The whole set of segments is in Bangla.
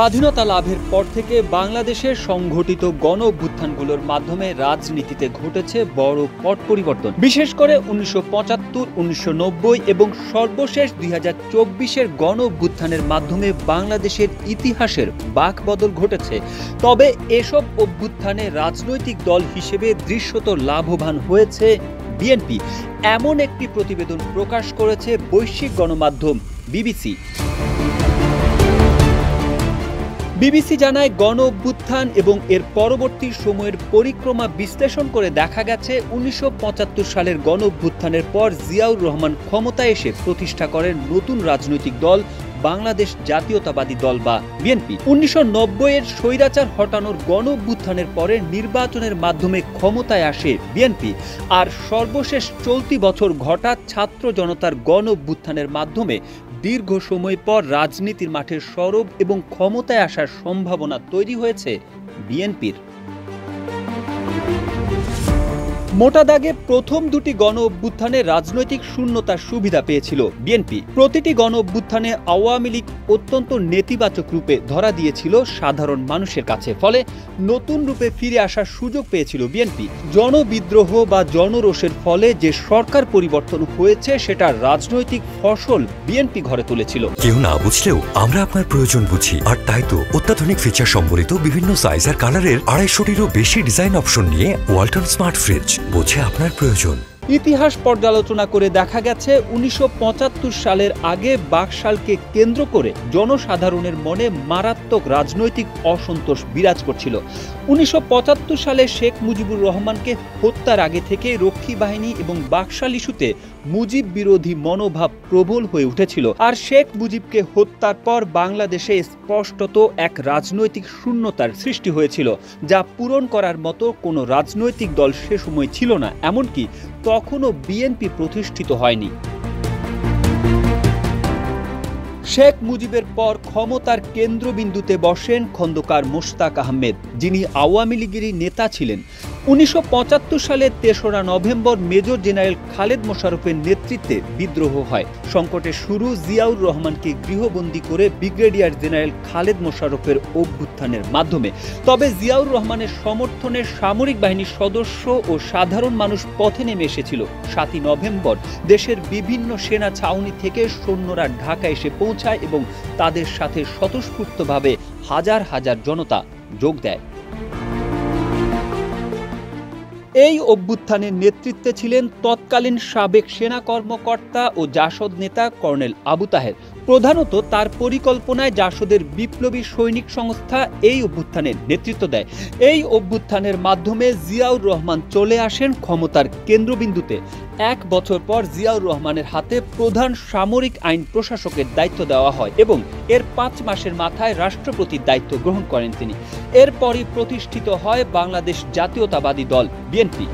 স্বাধীনতা লাভের পর থেকে বাংলাদেশের সংঘটিত গণ অভ্যুত্থানগুলোর মাধ্যমে রাজনীতিতে ঘটেছে বড় পট পরিবর্তন। বিশেষ করে 1975, 1990 এবং সর্বশেষ 2024-এর গণ অভ্যুত্থানের মাধ্যমে বাংলাদেশের ইতিহাসের বাঁকবদল ঘটেছে। তবে এসব অভ্যুত্থানে রাজনৈতিক দল হিসেবে দৃশ্যত লাভবান হয়েছে বিএনপি, এমন একটি প্রতিবেদন প্রকাশ করেছে বৈশ্বিক গণমাধ্যম বিবিসি। বিবিসি জানায়, গণ অভ্যুত্থান এবং এর পরবর্তী সময়ের পরিক্রমা বিশ্লেষণ করে দেখা গেছে 1975 সালের গণ অভ্যুত্থানের পর জিয়াউর রহমান ক্ষমতায় এসে প্রতিষ্ঠা করেন নতুন রাজনৈতিক দল বাংলাদেশ জাতীয়তাবাদী দল বা বিএনপি। 1990-এর স্বৈরাচার হটানোর গণ অভ্যুত্থানের পরে নির্বাচনের মাধ্যমে ক্ষমতায় আসে বিএনপি, আর সর্বশেষ চলতি বছর ঘটা ছাত্র জনতার গণ অভ্যুত্থানের মাধ্যমে দীর্ঘ সময় পর রাজনীতির মাঠে সরব এবং ক্ষমতায় আসার সম্ভাবনা তৈরি হয়েছে বিএনপির। মোটা দাগে প্রথম দুটি গণ অভ্যুত্থানে রাজনৈতিক শূন্যতার সুবিধা পেয়েছিল বিএনপি। প্রতিটি গণ অভ্যুত্থানে আওয়ামী লীগ অত্যন্ত নেতিবাচক রূপে ধরা দিয়েছিল সাধারণ মানুষের কাছে, ফলে নতুন রূপে ফিরে আসার সুযোগ পেয়েছিল বিএনপি। জনবিদ্রোহ বা জনরোষের ফলে যে সরকার পরিবর্তন হয়েছে সেটা রাজনৈতিক ফসল বিএনপি ঘরে তুলেছিল। কেউ না বুঝলেও আমরা আপনার প্রয়োজন বুঝি, আর তাই তো অত্যাধুনিক ফিচার সম্বলিত বিভিন্ন সাইজ আর কালারের 250-টিরও বেশি ডিজাইন অপশন নিয়ে ওয়ালটন স্মার্ট ফ্রিজ বোঝে আপনার প্রয়োজন। ইতিহাস পর্যালোচনা করে দেখা গেছে 1975 সালের আগে বাকশালকে কেন্দ্র করে জনসাধারণের মনে মারাত্মক রাজনৈতিক অসন্তোষ বিরাজ করছিল। 1975 সালে শেখ মুজিবুর রহমানকে হত্যার আগে থেকে রক্ষী বাহিনী এবং বাকশাল ইস্যুতে মুজিব বিরোধী মনোভাব প্রবল হয়ে উঠেছিল, আর শেখ মুজিবকে হত্যার পর বাংলাদেশে স্পষ্টত এক রাজনৈতিক শূন্যতার সৃষ্টি হয়েছিল, যা পূরণ করার মতো কোনো রাজনৈতিক দল সে সময় ছিল না, এমনকি তখনও বিএনপি প্রতিষ্ঠিত হয়নি। শেখ মুজিবের পর ক্ষমতার কেন্দ্রবিন্দুতে বসেন খন্দকার মোশতাক আহমেদ, যিনি আওয়ামী লীগেরই নেতা ছিলেন। 1975 সালের 3রা নভেম্বর মেজর জেনারেল খালেদ মোশাররফের নেতৃত্বে বিদ্রোহ হয়। সংকটের শুরু জিয়াউর রহমানকে গৃহবন্দী করে ব্রিগেডিয়ার জেনারেল খালেদ মোশাররফের অভ্যুত্থানের মাধ্যমে। তবে জিয়াউর রহমানের সমর্থনে সামরিক বাহিনীর সদস্য ও সাধারণ মানুষ পথে নেমে এসেছিল। 7ই নভেম্বর দেশের বিভিন্ন সেনা ছাউনি থেকে সৈন্যরা ঢাকা এসে পৌঁছায় এবং তাদের সাথে স্বতঃস্ফূর্তভাবে হাজার হাজার জনতা যোগ দেয়। এই অভ্যুত্থানের নেতৃত্বে ছিলেন তৎকালীন সাবেক সেনা কর্মকর্তা ও জাসদ নেতা কর্নেল আবু তাহের। প্রধানত তার পরিকল্পনায় জাসদের বিপ্লবী সৈনিক সংস্থা এই অভ্যুত্থানের নেতৃত্ব দেয়। এই অভ্যুত্থানের মাধ্যমে জিয়াউর রহমান চলে আসেন ক্ষমতার কেন্দ্রবিন্দুতে। 1 বছর পর জিয়াউর রহমানের হাতে প্রধান সামরিক আইন প্রশাসকের দায়িত্ব দেওয়া হয় এবং এর 5 মাসের মাথায় রাষ্ট্রপতির দায়িত্ব গ্রহণ করেন তিনি। এরপরই প্রতিষ্ঠিত হয় বাংলাদেশ জাতীয়তাবাদী দল বিএনপি।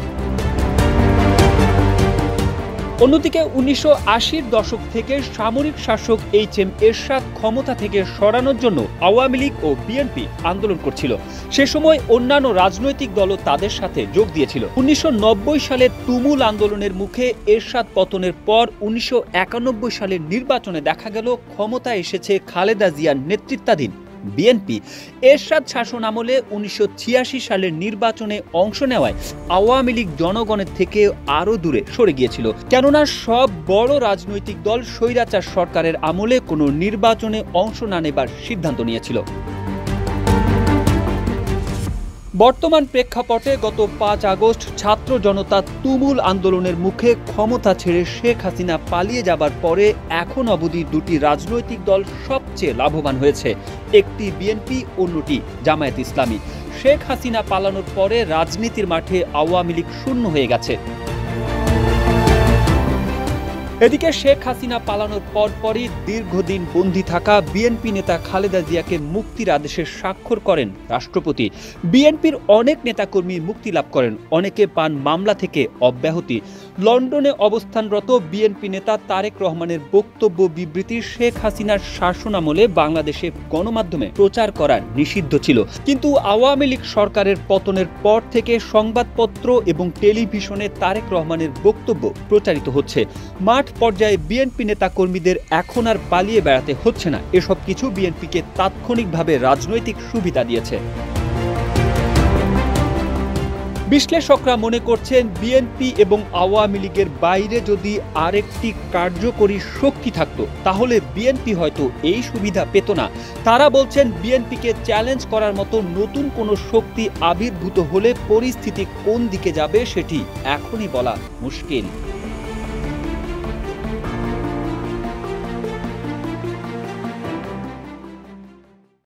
অন্যদিকে 1980-র দশক থেকে সামরিক শাসক এইচ.এম. এরশাদ ক্ষমতা থেকে সরানোর জন্য আওয়ামী লীগ ও বিএনপি আন্দোলন করছিল। সে সময় অন্যান্য রাজনৈতিক দলও তাদের সাথে যোগ দিয়েছিল। 1990 সালের তুমুল আন্দোলনের মুখে এরশাদ পতনের পর 1991 সালের নির্বাচনে দেখা গেল ক্ষমতায় এসেছে খালেদা জিয়ার নেতৃত্বাধীন বিএনপি। এরশাদ শাসন আমলে 1986 সালের নির্বাচনে অংশ নেওয়ায় আওয়ামী লীগ জনগণের থেকে আরও দূরে সরে গিয়েছিল, কেননা সব বড় রাজনৈতিক দল স্বৈরাচার সরকারের আমলে কোনো নির্বাচনে অংশ না নেবার সিদ্ধান্ত নিয়েছিল। বর্তমান প্রেক্ষাপটে গত 5 আগস্ট ছাত্র জনতা তুমুল আন্দোলনের মুখে ক্ষমতা ছেড়ে শেখ হাসিনা পালিয়ে যাবার পরে এখন অবধি দুটি রাজনৈতিক দল সবচেয়ে লাভবান হয়েছে, একটি বিএনপি, অন্যটি জামায়াত ইসলামী। শেখ হাসিনা পালানোর পরে রাজনীতির মাঠে আওয়ামী লীগ শূন্য হয়ে গেছে। এদিকে শেখ হাসিনা পালানোর পরপরই দীর্ঘদিন বন্দী থাকা বিএনপি নেতা খালেদা জিয়াকে মুক্তির আদেশে স্বাক্ষর করেন রাষ্ট্রপতি। বিএনপির অনেক নেতাকর্মী মুক্তি লাভ করেন, অনেকে পান মামলা থেকে অব্যাহতি। লন্ডনে অবস্থানরত বিএনপি নেতা তারেক রহমানের বক্তব্য বিবৃতি শেখ হাসিনার শাসনামলে বাংলাদেশে গণমাধ্যমে প্রচার করা নিষিদ্ধ ছিল, কিন্তু আওয়ামী লীগ সরকারের পতনের পর থেকে সংবাদপত্র এবং টেলিভিশনে তারেক রহমানের বক্তব্য প্রচারিত হচ্ছে। মাঠ পর্যায়ে বিএনপি নেতাকর্মীদের এখন আর পালিয়ে বেড়াতে হচ্ছে না। এসব কিছু বিএনপিকে তাৎক্ষণিকভাবে রাজনৈতিক সুবিধা দিয়েছে। বিশ্লেষকরা মনে করছেন, বিএনপি এবং আওয়ামী লীগের বাইরে যদি আরেকটি কার্যকরী শক্তি থাকত তাহলে বিএনপি হয়তো এই সুবিধা পেত না। তারা বলছেন, বিএনপিকে চ্যালেঞ্জ করার মতো নতুন কোনো শক্তি আবির্ভূত হলে পরিস্থিতি কোন দিকে যাবে সেটি এখনই বলা মুশকিল।